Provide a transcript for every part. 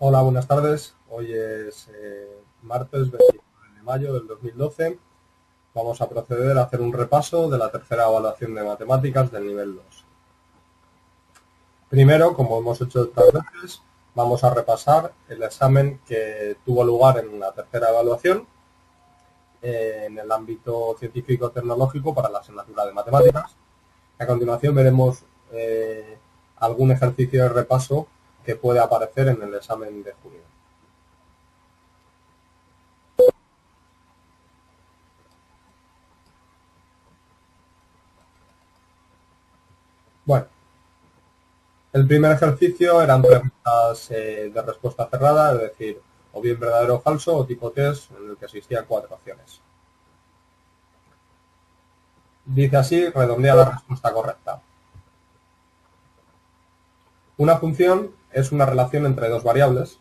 Hola, buenas tardes. Hoy es martes 29 de mayo del 2012. Vamos a proceder a hacer un repaso de la tercera evaluación de matemáticas del nivel 2. Primero, como hemos hecho otras veces, vamos a repasar el examen que tuvo lugar en la tercera evaluación en el ámbito científico-tecnológico para la asignatura de matemáticas. A continuación veremos algún ejercicio de repaso que puede aparecer en el examen de junio. Bueno, el primer ejercicio eran preguntas de respuesta cerrada, es decir, o bien verdadero o falso, o tipo test, en el que existían 4 opciones. Dice así, redondea la respuesta correcta. Una función es una relación entre dos variables,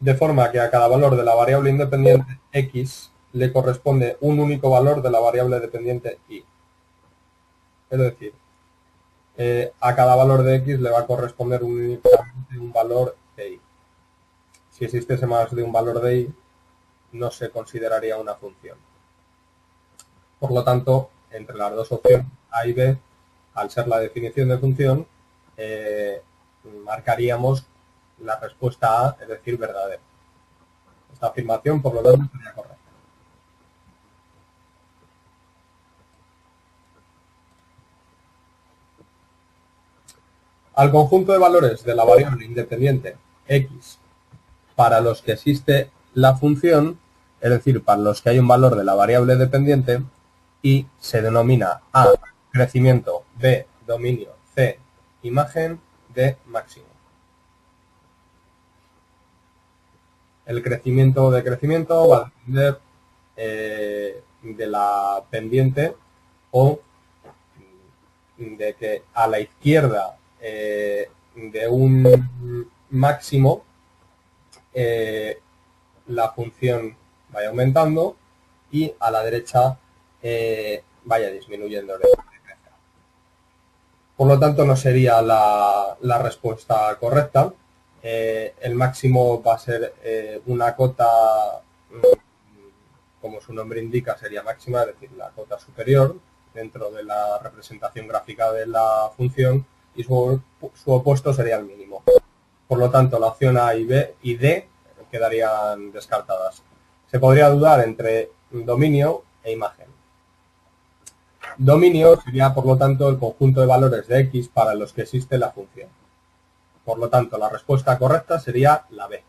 de forma que a cada valor de la variable independiente x le corresponde un único valor de la variable dependiente y. Es decir, a cada valor de x le va a corresponder únicamente un valor de y. Si existiese más de un valor de y, no se consideraría una función. Por lo tanto, entre las dos opciones A y B, al ser la definición de función, marcaríamos la respuesta A, es decir, verdadera. Esta afirmación, por lo tanto, sería correcta. Al conjunto de valores de la variable independiente x para los que existe la función, es decir, para los que hay un valor de la variable dependiente, y se denomina A crecimiento, B dominio, C imagen, D máximo. El crecimiento de crecimiento va a depender de la pendiente o de que a la izquierda de un máximo la función vaya aumentando y a la derecha vaya disminuyendo. Por lo tanto, no sería la respuesta correcta. El máximo va a ser una cota, como su nombre indica, sería máxima, es decir, la cota superior dentro de la representación gráfica de la función, y su opuesto sería el mínimo. Por lo tanto, la opción A y B y D quedarían descartadas. Se podría dudar entre dominio e imagen. Dominio sería, por lo tanto, el conjunto de valores de x para los que existe la función. Por lo tanto, la respuesta correcta sería la B.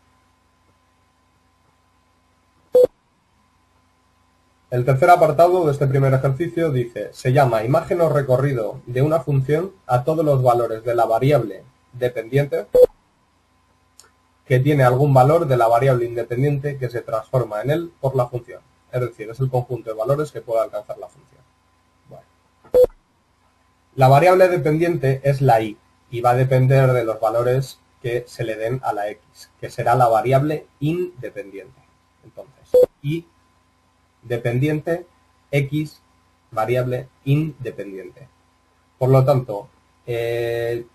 El tercer apartado de este primer ejercicio dice: se llama imagen o recorrido de una función a todos los valores de la variable dependiente que tiene algún valor de la variable independiente que se transforma en él por la función. Es decir, es el conjunto de valores que puede alcanzar la función. Bueno. La variable dependiente es la y va a depender de los valores que se le den a la x, que será la variable independiente. Entonces, y dependiente, x, variable independiente. Por lo tanto, el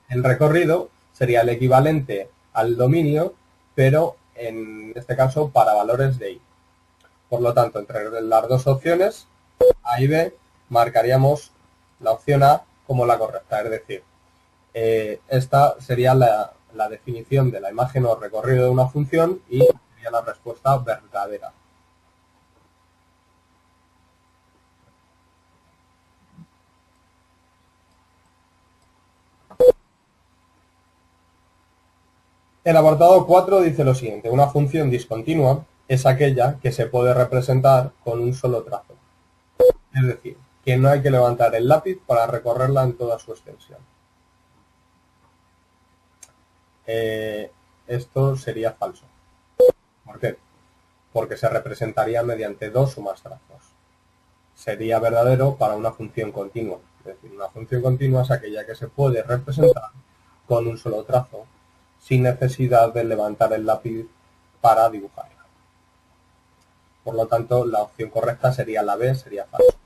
recorrido sería el equivalente al dominio, pero en este caso para valores de y. Por lo tanto, entre las dos opciones, A y B, marcaríamos la opción A como la correcta. Es decir, esta sería la definición de la imagen o recorrido de una función y sería la respuesta verdadera. El apartado 4 dice lo siguiente: una función discontinua es aquella que se puede representar con un solo trazo. Es decir, que no hay que levantar el lápiz para recorrerla en toda su extensión. Esto sería falso. ¿Por qué? Porque se representaría mediante dos o más trazos. Sería verdadero para una función continua. Es decir, una función continua es aquella que se puede representar con un solo trazo, sin necesidad de levantar el lápiz para dibujarla. Por lo tanto, la opción correcta sería la B, sería falso.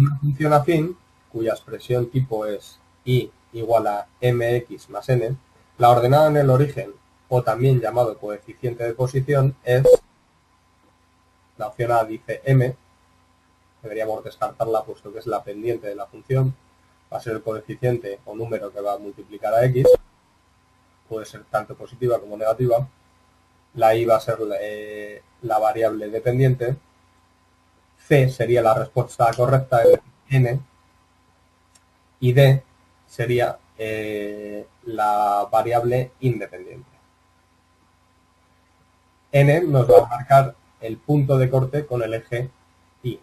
una función afín, cuya expresión tipo es y igual a mx más n, la ordenada en el origen, o también llamado coeficiente de posición, es, la opción A dice m, deberíamos descartarla puesto que es la pendiente de la función, va a ser el coeficiente o número que va a multiplicar a x, puede ser tanto positiva como negativa, la i va a ser la variable dependiente, c sería la respuesta correcta, n, y d sería la variable independiente. N nos va a marcar el punto de corte con el eje Y.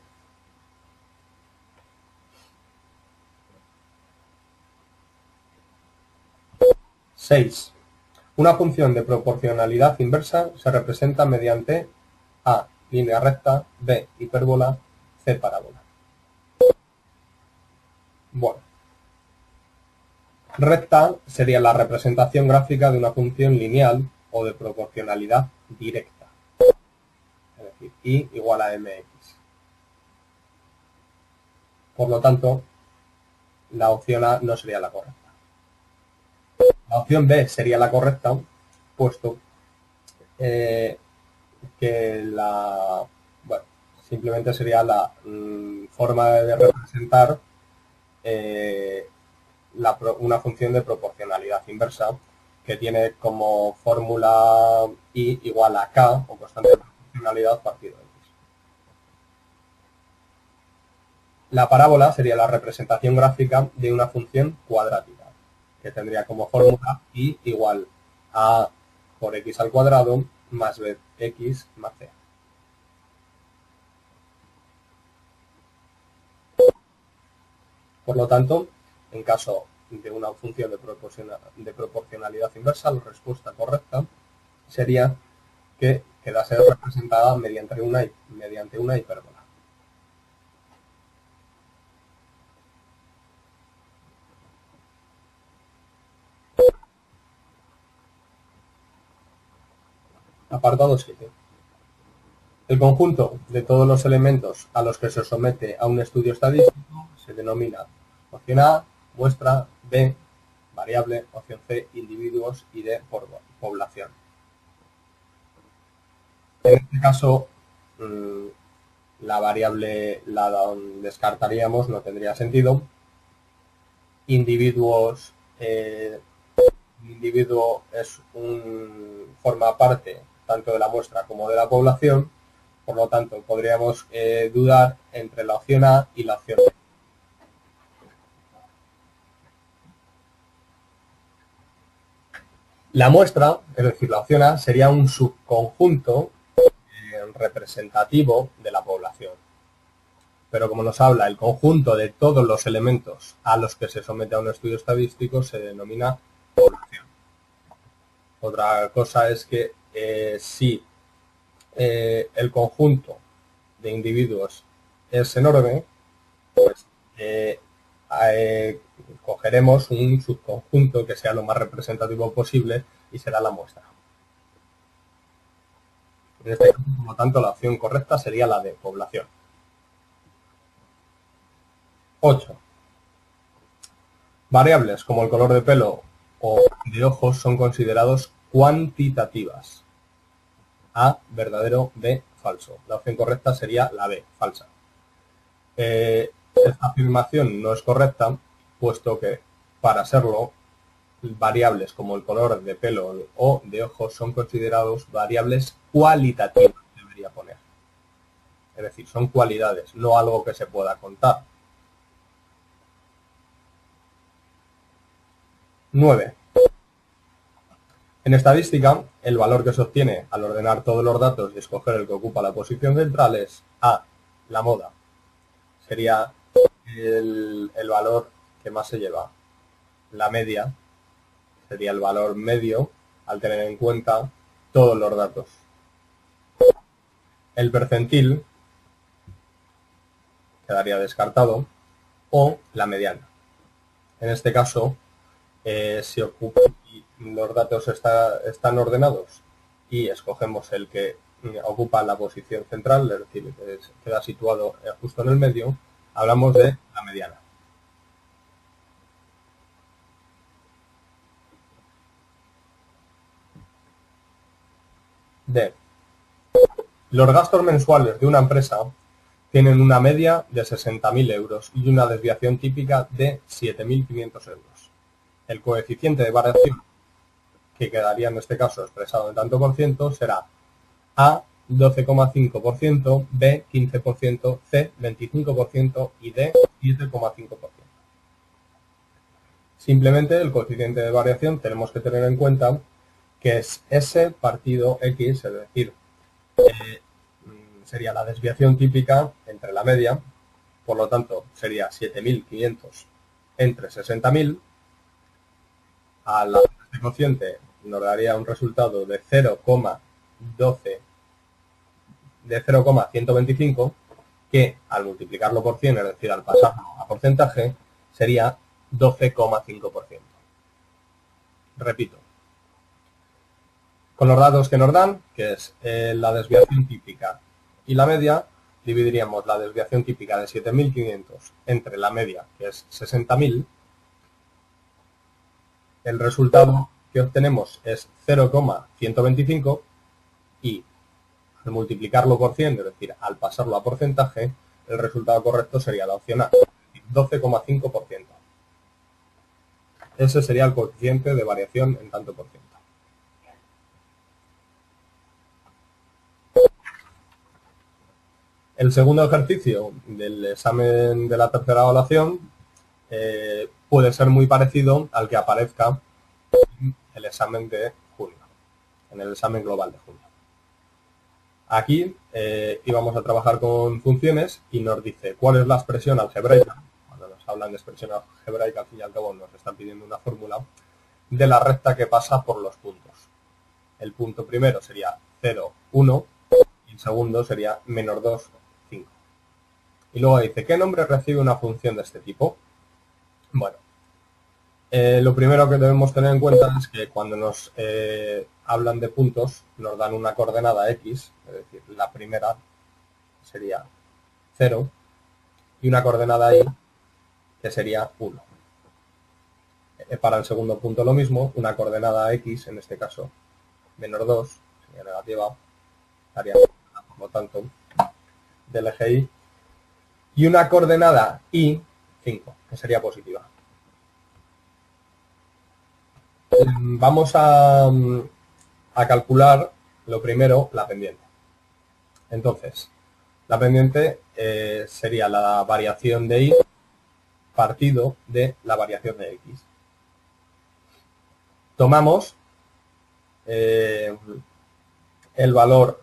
¡6! Una función de proporcionalidad inversa se representa mediante A, línea recta, B, hipérbola, C, parábola. Bueno, recta sería la representación gráfica de una función lineal o de proporcionalidad directa. Es decir, Y igual a mx. Por lo tanto, la opción A no sería la correcta. La opción B sería la correcta, puesto que simplemente sería la forma de representar una función de proporcionalidad inversa que tiene como fórmula I igual a K, o constante de proporcionalidad, partido X. La parábola sería la representación gráfica de una función cuadrática, que tendría como fórmula I igual a A por X al cuadrado más Bx más C. Por lo tanto, en caso de una función de proporcionalidad inversa, la respuesta correcta sería que quedase representada mediante una hipérbola. Apartado 7. El conjunto de todos los elementos a los que se somete a un estudio estadístico se denomina opción A, muestra, B, variable, opción C, individuos y D, población. En este caso, la variable la descartaríamos, no tendría sentido. Individuos, individuo forma parte tanto de la muestra como de la población, por lo tanto podríamos dudar entre la opción A y la opción B. La muestra, es decir, la opción A, sería un subconjunto representativo de la población. Pero como nos habla el conjunto de todos los elementos a los que se somete a un estudio estadístico, se denomina población. Otra cosa es que si el conjunto de individuos es enorme, pues cogeremos un subconjunto que sea lo más representativo posible y será la muestra. En este caso, por lo tanto, la opción correcta sería la de población. 8. Variables como el color de pelo o de ojos son considerados cuantitativas. A, verdadero, B, falso. La opción correcta sería la B, falsa. Esta afirmación no es correcta, puesto que para serlo, variables como el color de pelo o de ojos son considerados variables cualitativas, debería poner. Es decir, son cualidades, no algo que se pueda contar. 9. En estadística, el valor que se obtiene al ordenar todos los datos y escoger el que ocupa la posición central es A, la moda. Sería el valor que más se lleva. La media sería el valor medio al tener en cuenta todos los datos. El percentil quedaría descartado, o la mediana. En este caso, si los datos están ordenados y escogemos el que ocupa la posición central, es decir, que queda situado justo en el medio, hablamos de la mediana. D. Los gastos mensuales de una empresa tienen una media de 60.000 euros y una desviación típica de 7.500 euros. El coeficiente de variación, que quedaría en este caso expresado en tanto por ciento, será A 12,5%, B 15%, C 25% y D 7,5%. Simplemente el coeficiente de variación tenemos que tener en cuenta que es S partido X, es decir, sería la desviación típica entre la media, por lo tanto sería 7.500 entre 60.000. Al hacer este cociente nos daría un resultado de 0,125, que al multiplicarlo por 100, es decir, al pasarlo a porcentaje, sería 12,5%. Repito, con los datos que nos dan, que es la desviación típica y la media, dividiríamos la desviación típica de 7.500 entre la media, que es 60.000. El resultado que obtenemos es 0,125 y al multiplicarlo por 100, es decir, al pasarlo a porcentaje, el resultado correcto sería la opción A, 12,5%. Ese sería el coeficiente de variación en tanto por ciento. El segundo ejercicio del examen de la tercera evaluación puede ser muy parecido al que aparezca en el examen de junio, en el examen global de junio. Aquí íbamos a trabajar con funciones y nos dice cuál es la expresión algebraica. Cuando nos hablan de expresión algebraica, al fin y al cabo nos están pidiendo una fórmula de la recta que pasa por los puntos. El punto primero sería 0, 1 y el segundo sería menos 2, 5. Y luego dice, ¿qué nombre recibe una función de este tipo? Bueno, lo primero que debemos tener en cuenta es que cuando nos hablan de puntos, nos dan una coordenada X, es decir, la primera sería 0, y una coordenada Y, que sería 1. Para el segundo punto lo mismo, una coordenada X, en este caso, menos 2, sería negativa, estaría por lo tanto, del eje Y, y una coordenada Y, 5, que sería positiva. Vamos a calcular lo primero, la pendiente. Entonces, la pendiente sería la variación de Y partido de la variación de X. Tomamos el valor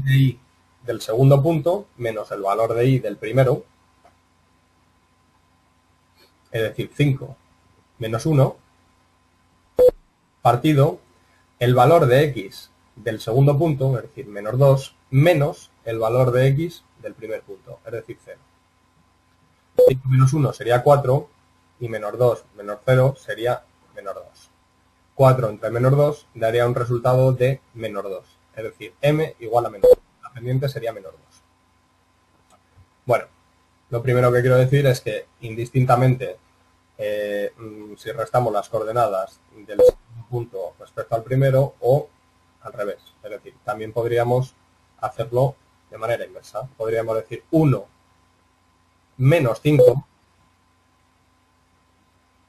de Y del segundo punto menos el valor de Y del primero, es decir, 5 menos 1, partido el valor de X del segundo punto, es decir, menos 2, menos el valor de X del primer punto, es decir, 0. 5 menos 1 sería 4 y menos 2 menos 0 sería menos 2. 4 entre menos 2 daría un resultado de menos 2, es decir, m igual a menos 2. La pendiente sería menos 2. Bueno, lo primero que quiero decir es que indistintamente si restamos las coordenadas del segundo punto respecto al primero o al revés, es decir, también podríamos hacerlo de manera inversa. Podríamos decir 1 menos 5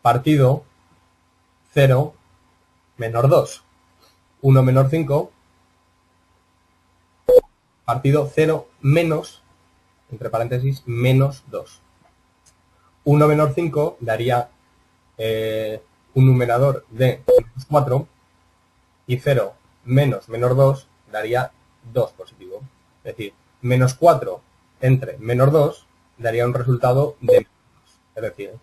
partido 0 menos 2. 1 menos 5 partido 0 menos, entre paréntesis, menos 2. 1 menos 5 daría un numerador de menos 4 y 0 menos menos 2 daría 2 positivo. Es decir, menos 4 entre menos 2 daría un resultado de menos 2. Es decir,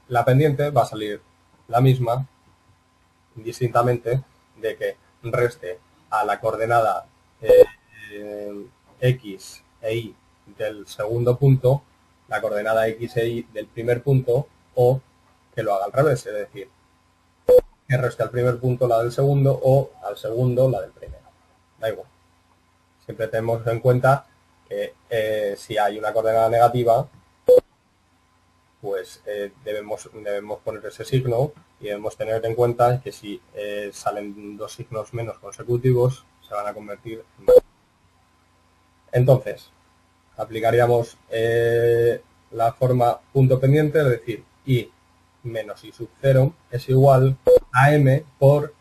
la pendiente va a salir la misma, indistintamente de que reste a la coordenada X e Y del segundo punto la coordenada X e Y del primer punto, o que lo haga al revés, es decir, que reste al primer punto la del segundo o al segundo la del primero. Da igual. Siempre tenemos en cuenta que si hay una coordenada negativa, pues debemos poner ese signo y debemos tener en cuenta que si salen dos signos menos consecutivos, se van a convertir en más. Entonces, aplicaríamos la forma punto pendiente, es decir, y menos y sub 0 es igual a m por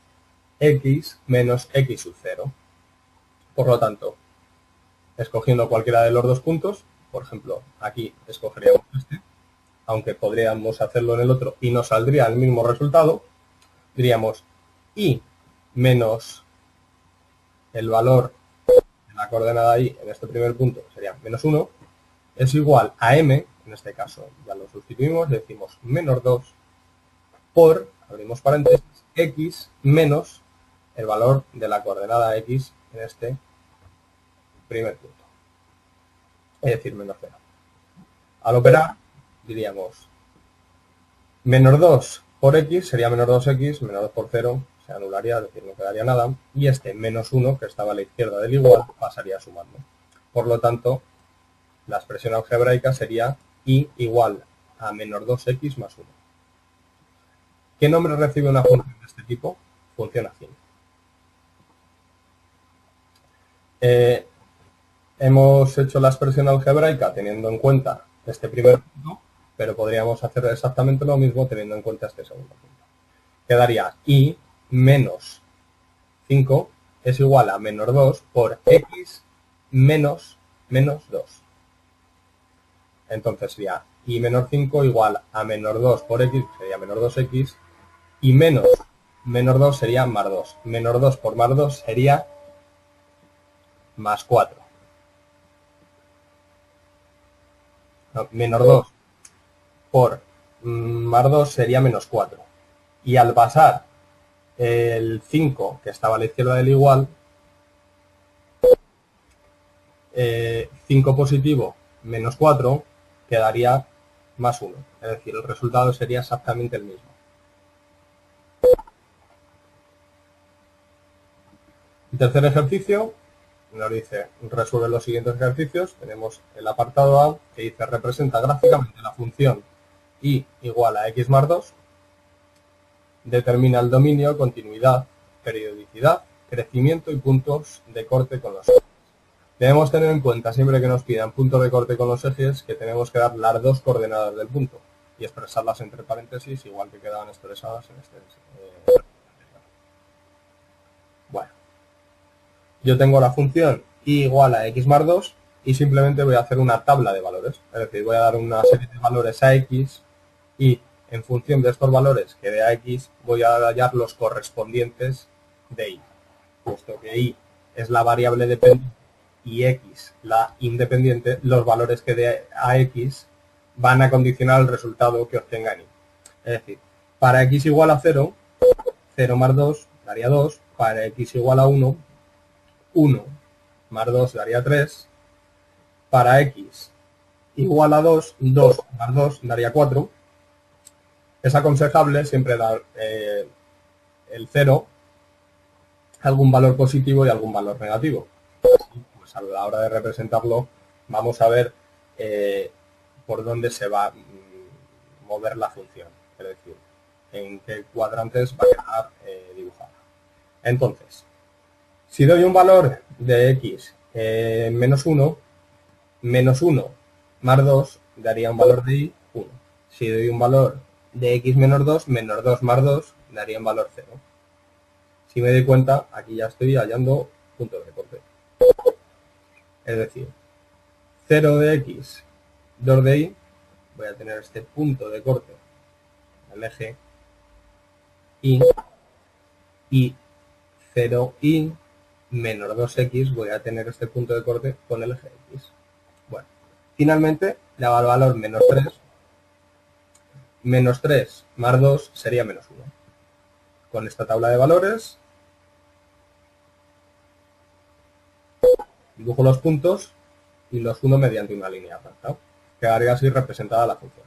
x menos x sub 0. Por lo tanto, escogiendo cualquiera de los dos puntos, por ejemplo, aquí escogeríamos este, aunque podríamos hacerlo en el otro y nos saldría el mismo resultado, diríamos y menos el valor de la coordenada y en este primer punto sería menos 1, es igual a m, en este caso ya lo sustituimos, decimos menos 2 por, abrimos paréntesis, x menos el valor de la coordenada x en este primer punto, es decir, menos 0. Al operar, diríamos menos 2 por x sería menos 2x, menos 2 por 0 se anularía, es decir, no quedaría nada, y este menos 1, que estaba a la izquierda del igual, pasaría sumando. Por lo tanto, la expresión algebraica sería y igual a menos 2x más 1. ¿Qué nombre recibe una función de este tipo? Función afín. Hemos hecho la expresión algebraica teniendo en cuenta este primer punto, pero podríamos hacer exactamente lo mismo teniendo en cuenta este segundo punto. Quedaría y menos 5 es igual a menos 2 por x menos 2. Entonces sería y menos 5 igual a menos 2 por x, sería menos 2x, y menos 2 sería más 2. Menos 2 por más 2 sería más 4. No, menos 2 por más 2 sería menos 4. Y al pasar el 5, que estaba a la izquierda del igual, 5 positivo menos 4 quedaría más 1. Es decir, el resultado sería exactamente el mismo. El tercer ejercicio nos dice, resuelve los siguientes ejercicios. Tenemos el apartado A, que dice, representa gráficamente la función y igual a x más 2, determina el dominio, continuidad, periodicidad, crecimiento y puntos de corte con los ejes. Debemos tener en cuenta, siempre que nos pidan puntos de corte con los ejes, que tenemos que dar las dos coordenadas del punto y expresarlas entre paréntesis, igual que quedaban expresadas en este. Bueno, yo tengo la función y igual a x más 2 y simplemente voy a hacer una tabla de valores. Es decir, voy a dar una serie de valores a x y en función de estos valores que dé a x, voy a hallar los correspondientes de y. Puesto que y es la variable dependiente y x la independiente, los valores que dé a x van a condicionar el resultado que obtenga en y. Es decir, para x igual a 0, 0 más 2 daría 2. Para x igual a 1, 1 más 2 daría 3. Para x igual a 2, 2 más 2 daría 4. Es aconsejable siempre dar el 0, algún valor positivo y algún valor negativo. Así, pues a la hora de representarlo vamos a ver por dónde se va a mover la función, es decir, en qué cuadrantes va a quedar dibujada. Entonces, si doy un valor de x menos 1, menos 1 más 2 daría un valor de y 1. Si doy un valor de x menos 2, menos 2 más 2 daría un valor 0. Si me doy cuenta, aquí ya estoy hallando puntos de corte. Es decir, 0 de x, 2 de y, voy a tener este punto de corte en el eje y 0y menos 2x voy a tener este punto de corte con el eje x. Bueno, finalmente le hago el valor menos 3. Menos 3 más 2 sería menos 1. Con esta tabla de valores dibujo los puntos y los uno mediante una línea recta. Quedaría así representada la función.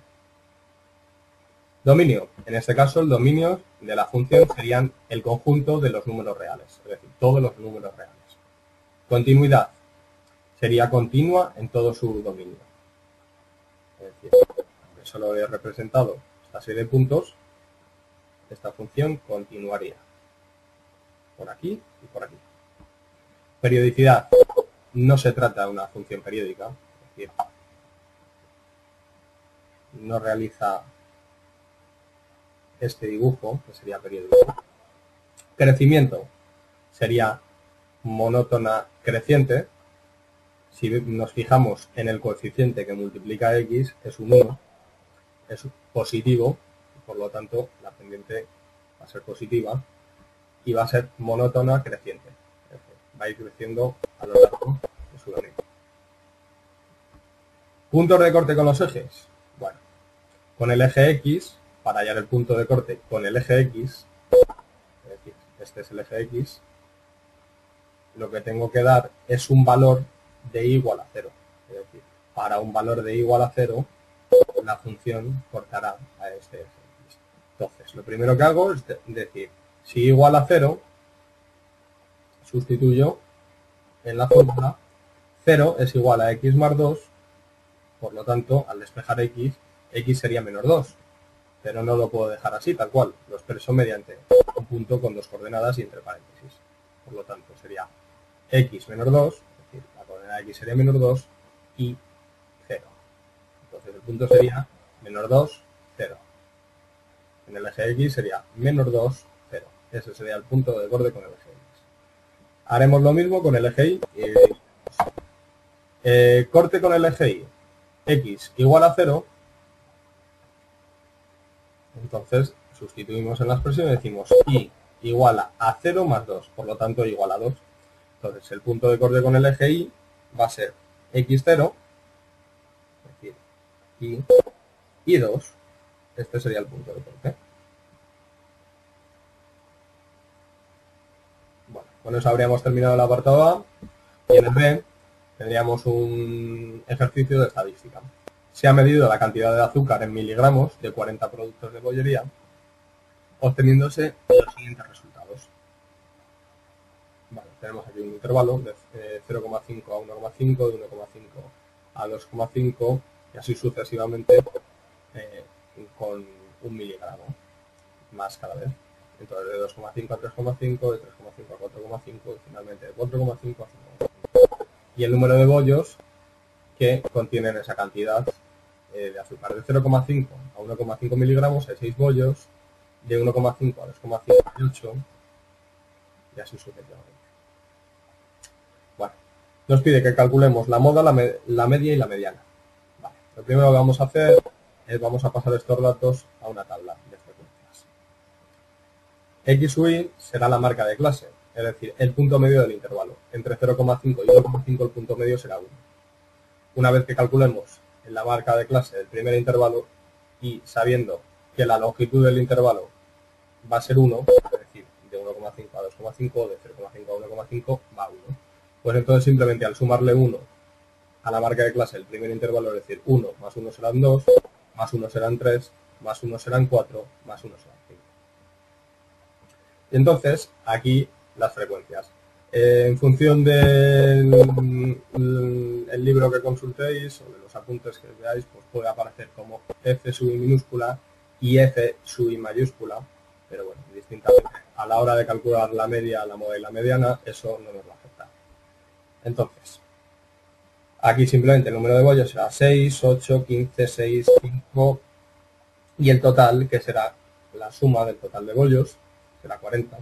Dominio. En este caso, el dominio de la función serían el conjunto de los números reales, es decir, todos los números reales. Continuidad. sería continua en todo su dominio. Es decir, aunque solo he representado esta serie de puntos, esta función continuaría por aquí y por aquí. Periodicidad. No se trata de una función periódica, es decir, no realiza este dibujo, que sería periódico. Crecimiento sería monótona creciente. Si nos fijamos en el coeficiente que multiplica x, es un 1, es positivo, por lo tanto la pendiente va a ser positiva y va a ser monótona creciente. Es decir, va a ir creciendo a lo largo de su dominio. Puntos de corte con los ejes. Bueno, con el eje x, para hallar el punto de corte con el eje x, es decir, este es el eje x, lo que tengo que dar es un valor de y igual a 0. Es decir, para un valor de y igual a 0, la función cortará a este eje x. Entonces, lo primero que hago es decir, si y igual a 0, sustituyo en la fórmula, 0 es igual a x más 2, por lo tanto, al despejar x, x sería menos 2. Pero no lo puedo dejar así, tal cual. Lo expreso mediante un punto con dos coordenadas y entre paréntesis. Por lo tanto, sería x menos 2, es decir, la coordenada x sería menos 2 y 0. Entonces, el punto sería menos 2, 0. En el eje x sería menos 2, 0. Ese sería el punto de corte con el eje x. Haremos lo mismo con el eje y. Corte con el eje y. X igual a 0. Entonces, sustituimos en la expresión y decimos y igual a 0 más 2, por lo tanto igual a 2. Entonces, el punto de corte con el eje y va a ser x0, es decir, y 2. Este sería el punto de corte. Bueno, con eso habríamos terminado el apartado A. Y en el B tendríamos un ejercicio de estadística. Se ha medido la cantidad de azúcar en miligramos de 40 productos de bollería, obteniéndose los siguientes resultados. Vale, tenemos aquí un intervalo de 0,5 a 1,5, de 1,5 a 2,5 y así sucesivamente con un miligramo más cada vez. Entonces de 2,5 a 3,5, de 3,5 a 4,5 y finalmente de 4,5 a 5,5. Y el número de bollos que contienen esa cantidad de azúcar. De 0,5 a 1,5 miligramos hay 6 bollos, de 1,5 a 2,5 hay 8 y así sucesivamente. Bueno, nos pide que calculemos la moda, la media y la mediana. Vale, lo primero que vamos a hacer es vamos a pasar estos datos a una tabla de frecuencias. X sub y será la marca de clase, es decir, el punto medio del intervalo. Entre 0,5 y 1,5 el punto medio será 1. Una vez que calculemos en la marca de clase del primer intervalo y sabiendo que la longitud del intervalo va a ser 1, es decir, de 1,5 a 2,5, de 0,5 a 1,5 va a 1. Pues entonces simplemente al sumarle 1 a la marca de clase del primer intervalo, es decir, 1 más 1 serán 2, más 1 serán 3, más 1 serán 4, más 1 serán 5. Y entonces, aquí las frecuencias. En función del libro que consultéis o de los apuntes que veáis, pues puede aparecer como F sub i minúscula y F sub i mayúscula, pero bueno, distintamente. A la hora de calcular la media, la moda y la mediana, eso no nos va a afectar. Entonces, aquí simplemente el número de bollos será 6, 8, 15, 6, 5 y el total, que será la suma del total de bollos, será 40.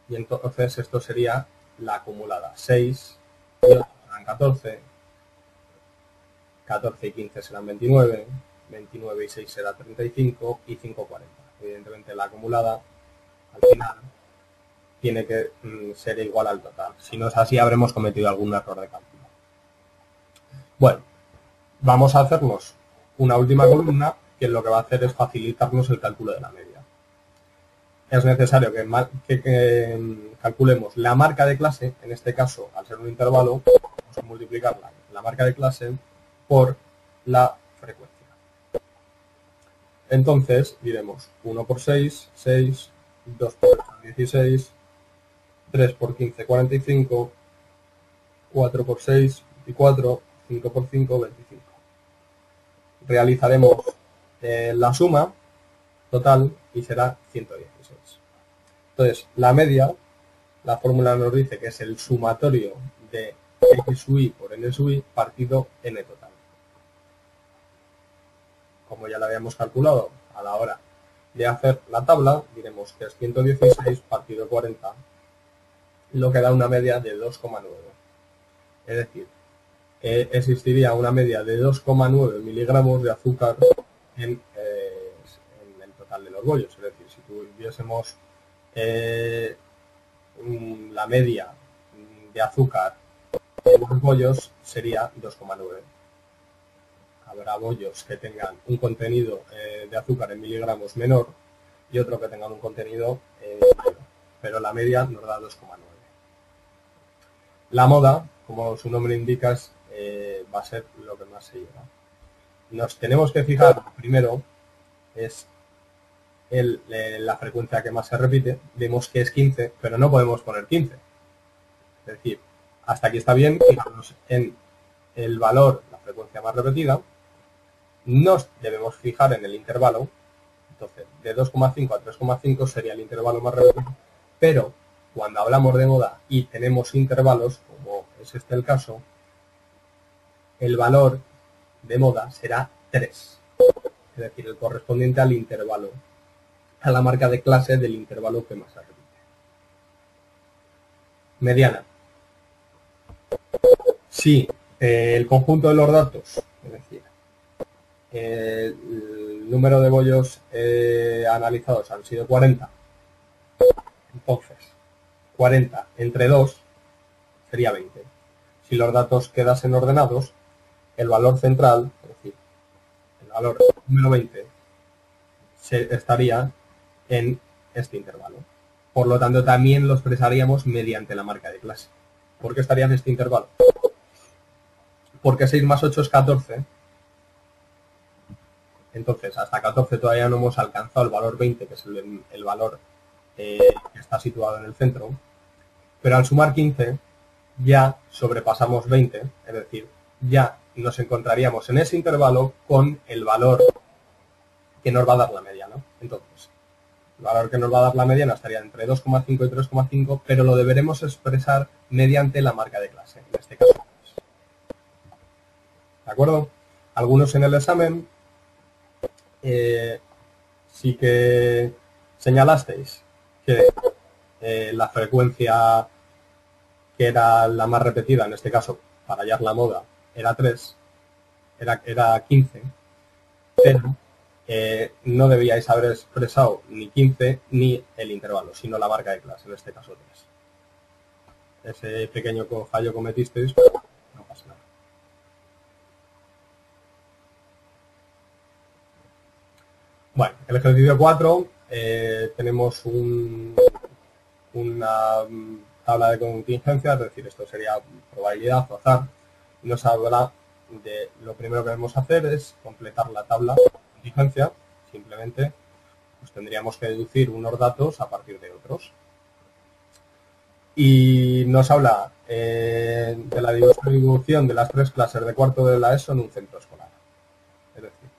Y entonces esto sería la acumulada. 6 y 8 serán 14, 14 y 15 serán 29, 29 y 6 será 35 y 5, 40. Evidentemente la acumulada al final tiene que ser igual al total. Si no es así, habremos cometido algún error de cálculo. Bueno, vamos a hacernos una última columna que lo que va a hacer es facilitarnos el cálculo de la media. Es necesario que calculemos la marca de clase, en este caso, al ser un intervalo, vamos a multiplicar la marca de clase por la frecuencia. Entonces, diremos 1 por 6, 6, 2 por 8, 16, 3 por 15, 45, 4 por 6, 24, 5 por 5, 25. Realizaremos la suma total y será 116. Entonces, la media, la fórmula nos dice que es el sumatorio de x sub i por n sub i partido n total. Como ya lo habíamos calculado a la hora de hacer la tabla, diremos que es 116 partido 40, lo que da una media de 2,9. Es decir, existiría una media de 2,9 miligramos de azúcar en el total de los bollos. Es decir, si tuviésemos la media de azúcar en los bollos, sería 2,9. Habrá bollos que tengan un contenido de azúcar en miligramos menor y otro que tengan un contenido mayor, pero la media nos da 2,9. La moda, como su nombre indica, va a ser lo que más se lleva. Nos tenemos que fijar, primero, es la frecuencia que más se repite. Vemos que es 15, pero no podemos poner 15. Es decir, hasta aquí está bien, fijarnos en el valor, la frecuencia más repetida. Nos debemos fijar en el intervalo. Entonces, de 2,5 a 3,5 sería el intervalo más repetido, pero cuando hablamos de moda y tenemos intervalos, como es este el caso, el valor de moda será 3, es decir, el correspondiente al intervalo, a la marca de clase del intervalo que más se repite. Mediana. Si el conjunto de los datos, es decir, el número de bollos analizados han sido 40, entonces 40 entre 2 sería 20. Si los datos quedasen ordenados, el valor central, es decir, el valor número 20, estaría en este intervalo. Por lo tanto, también lo expresaríamos mediante la marca de clase. ¿Por qué estaría en este intervalo? Porque 6 más 8 es 14. Entonces, hasta 14 todavía no hemos alcanzado el valor 20, que es el valor que está situado en el centro. Pero al sumar 15, ya sobrepasamos 20, es decir, ya nos encontraríamos en ese intervalo con el valor que nos va a dar la mediana. Entonces, el valor que nos va a dar la mediana estaría entre 2,5 y 3,5, pero lo deberemos expresar mediante la marca de clase, en este caso. ¿De acuerdo? Algunos en el examen sí que señalasteis que la frecuencia que era la más repetida, en este caso, para hallar la moda, era 3, era 15, pero no debíais haber expresado ni 15 ni el intervalo, sino la marca de clase, en este caso 3. Ese pequeño fallo cometisteis, pero no pasa nada. Bueno, el ejercicio 4, tenemos una tabla de contingencia, es decir, esto sería probabilidad o azar, y nos habla de lo primero que debemos hacer es completar la tabla de contingencia. Simplemente pues tendríamos que deducir unos datos a partir de otros. Y nos habla de la distribución de las 3 clases de cuarto de la ESO en un centro escolar. Es decir,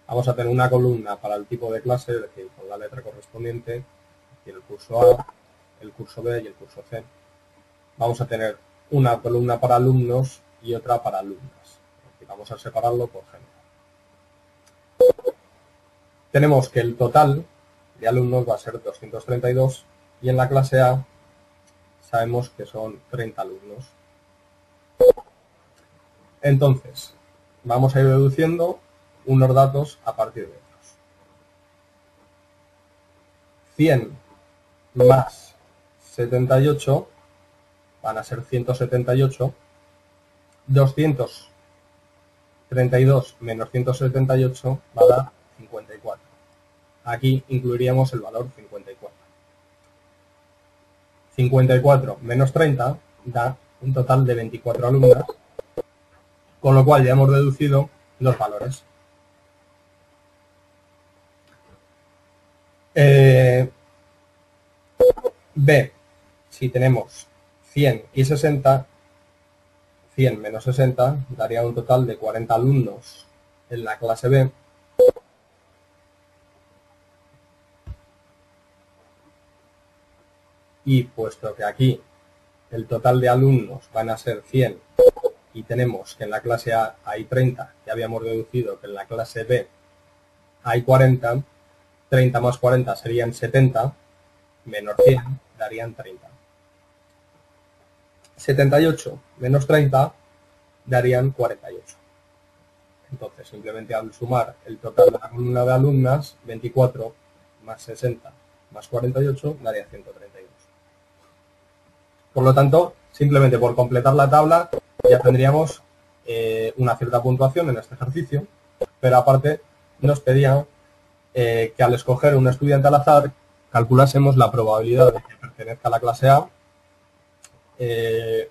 vamos a tener una columna para el tipo de clase, es decir, con la letra correspondiente, es decir, el curso A, el curso B y el curso C. Vamos a tener una columna para alumnos y otra para alumnas. Y vamos a separarlo por género. Tenemos que el total de alumnos va a ser 232 y en la clase A sabemos que son 30 alumnos. Entonces, vamos a ir deduciendo unos datos a partir de otros. 100 más 78 van a ser 178. 232 menos 178 va a dar 54. Aquí incluiríamos el valor 54. 54 menos 30 da un total de 24 alumnas, con lo cual ya hemos deducido los valores. B, si tenemos 100 y 60, 100 menos 60 daría un total de 40 alumnos en la clase B. Y puesto que aquí el total de alumnos van a ser 100 y tenemos que en la clase A hay 30, ya habíamos deducido que en la clase B hay 40, 30 más 40 serían 70, menos 100 darían 30. 78 menos 30 darían 48. Entonces, simplemente al sumar el total de la columna de alumnas, 24 más 60 más 48 daría 132. Por lo tanto, simplemente por completar la tabla ya tendríamos una cierta puntuación en este ejercicio, pero aparte nos pedían que al escoger un estudiante al azar calculásemos la probabilidad de que pertenezca a la clase A, que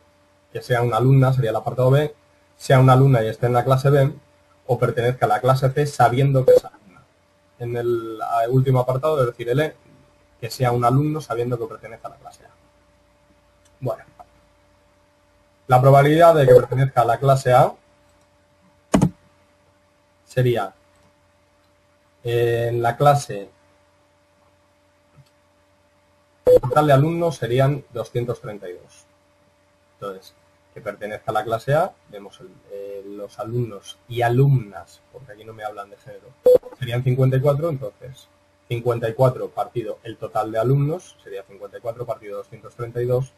sea una alumna, sería el apartado B, sea una alumna y esté en la clase B, o pertenezca a la clase C sabiendo que es alumna. En el último apartado, es decir, el E, que sea un alumno sabiendo que pertenece a la clase A. Bueno, la probabilidad de que pertenezca a la clase A sería en la clase, el total de alumnos serían 232. Entonces, que pertenezca a la clase A, vemos los alumnos y alumnas, porque aquí no me hablan de género, serían 54, entonces 54 partido el total de alumnos, sería 54 partido 232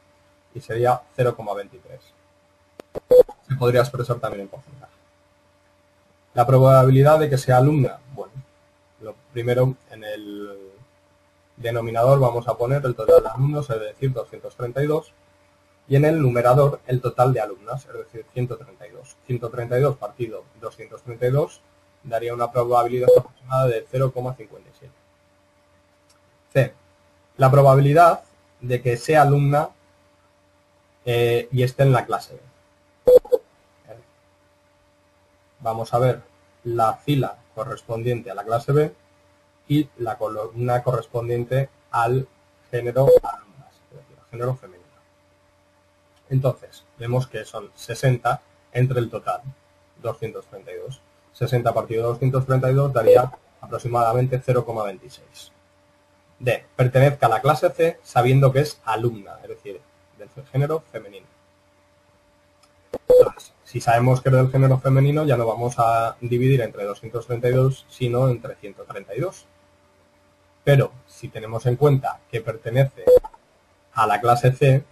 y sería 0,23. Se podría expresar también en porcentaje. La probabilidad de que sea alumna, bueno, lo primero en el denominador vamos a poner el total de alumnos, es decir, 232, y en el numerador el total de alumnas, es decir, 132. 132 partido 232 daría una probabilidad aproximada de 0,57. C. La probabilidad de que sea alumna y esté en la clase B. Vamos a ver la fila correspondiente a la clase B y la columna correspondiente al género alumnas, es decir, al género femenino. Entonces, vemos que son 60 entre el total, 232. 60 partido 232 daría aproximadamente 0,26. D. Pertenezca a la clase C sabiendo que es alumna, es decir, del género femenino. Entonces, si sabemos que es del género femenino, ya no vamos a dividir entre 232, sino entre 132. Pero, si tenemos en cuenta que pertenece a la clase C,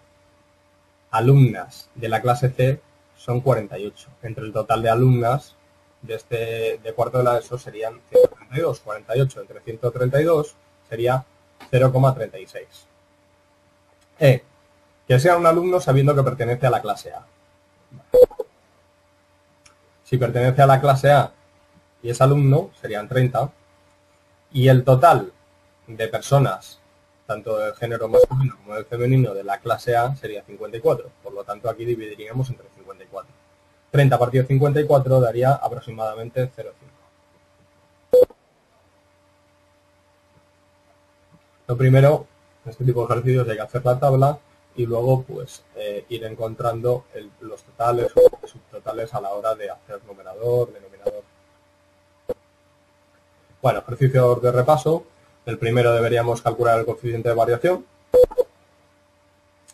alumnas de la clase C son 48. Entre el total de alumnas de cuarto de la ESO serían 132. 48 entre 132 sería 0,36. E. Que sea un alumno sabiendo que pertenece a la clase A. Si pertenece a la clase A y es alumno, serían 30. Y el total de personas, tanto del género masculino como del femenino, de la clase A sería 54. Por lo tanto, aquí dividiríamos entre 54. 30 partido 54 daría aproximadamente 0,5. Lo primero, en este tipo de ejercicios hay que hacer la tabla y luego pues ir encontrando los totales o subtotales a la hora de hacer numerador, denominador. Bueno, ejercicios de repaso. El primero deberíamos calcular el coeficiente de variación.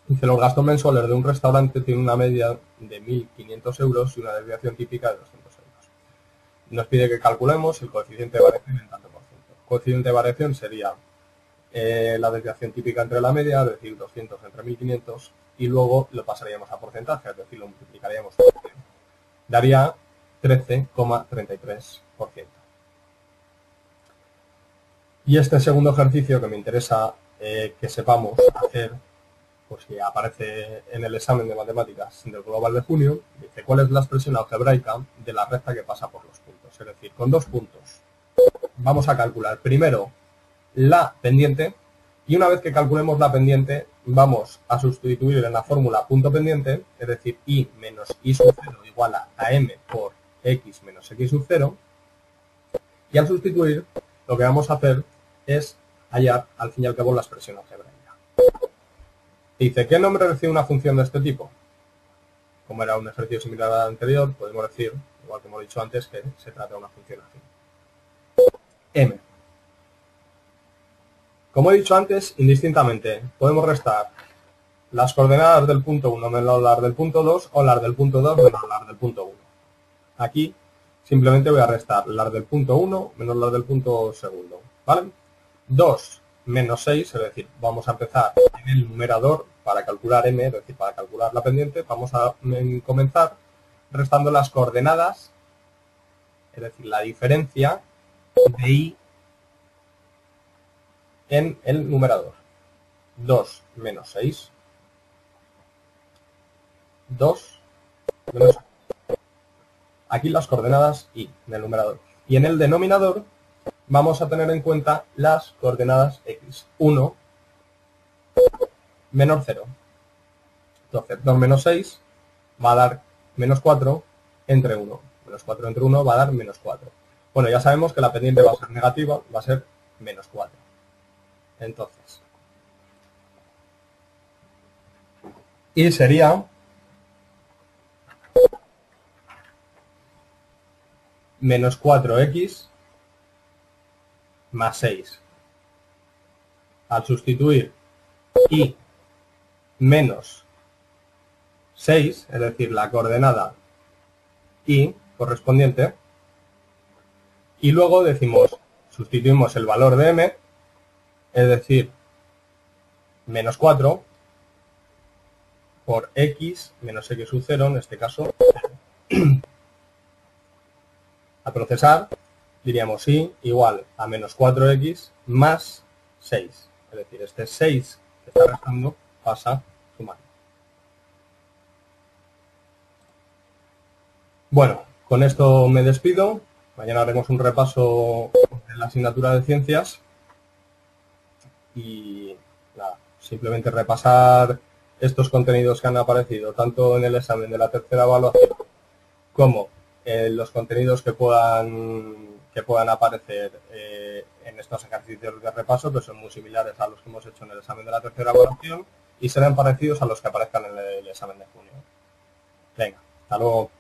Dice, los gastos mensuales de un restaurante tienen una media de 1.500 euros y una desviación típica de 200 euros. Nos pide que calculemos el coeficiente de variación en tanto por ciento. El coeficiente de variación sería la desviación típica entre la media, es decir, 200 entre 1.500, y luego lo pasaríamos a porcentaje, es decir, lo multiplicaríamos por 100. Daría 13,33%. Y este segundo ejercicio que me interesa que sepamos hacer, pues que aparece en el examen de matemáticas del global de junio, dice cuál es la expresión algebraica de la recta que pasa por los puntos. Es decir, con 2 puntos vamos a calcular primero la pendiente y una vez que calculemos la pendiente vamos a sustituir en la fórmula punto pendiente, es decir, y menos y sub 0 igual a m por x menos x sub 0, y al sustituir lo que vamos a hacer es hallar al fin y al cabo la expresión algebraica. Dice, ¿qué nombre recibe una función de este tipo? como era un ejercicio similar al anterior, podemos decir, igual que hemos dicho antes, que se trata de una función afín. M. Como he dicho antes, indistintamente, podemos restar las coordenadas del punto 1 menos las del punto 2 o las del punto 2 menos las del punto 1. Aquí simplemente voy a restar las del punto 1 menos las del punto segundo, ¿vale? 2 menos 6, es decir, vamos a empezar en el numerador para calcular m, es decir, para calcular la pendiente, vamos a comenzar restando las coordenadas, es decir, la diferencia de i en el numerador. 2 menos 6, 2 menos 6. Aquí las coordenadas i en el numerador. Y en el denominador vamos a tener en cuenta las coordenadas x. 1 menos 0. Entonces, 2 menos 6 va a dar menos 4 entre 1. Menos 4 entre 1 va a dar menos 4. Bueno, ya sabemos que la pendiente va a ser negativa, va a ser menos 4. Entonces, y sería menos 4x más 6. Al sustituir y menos 6, es decir, la coordenada y correspondiente, y luego decimos, sustituimos el valor de m, es decir, menos 4 por x menos x sub 0, en este caso, a procesar, diríamos y igual a menos 4x más 6. Es decir, este 6 que está restando pasa a sumar. Bueno, con esto me despido. Mañana haremos un repaso de la asignatura de ciencias. Y nada, simplemente repasar estos contenidos que han aparecido tanto en el examen de la tercera evaluación como los contenidos que puedan aparecer en estos ejercicios de repaso, que son muy similares a los que hemos hecho en el examen de la tercera evaluación y serán parecidos a los que aparezcan en el examen de junio. Venga, hasta luego.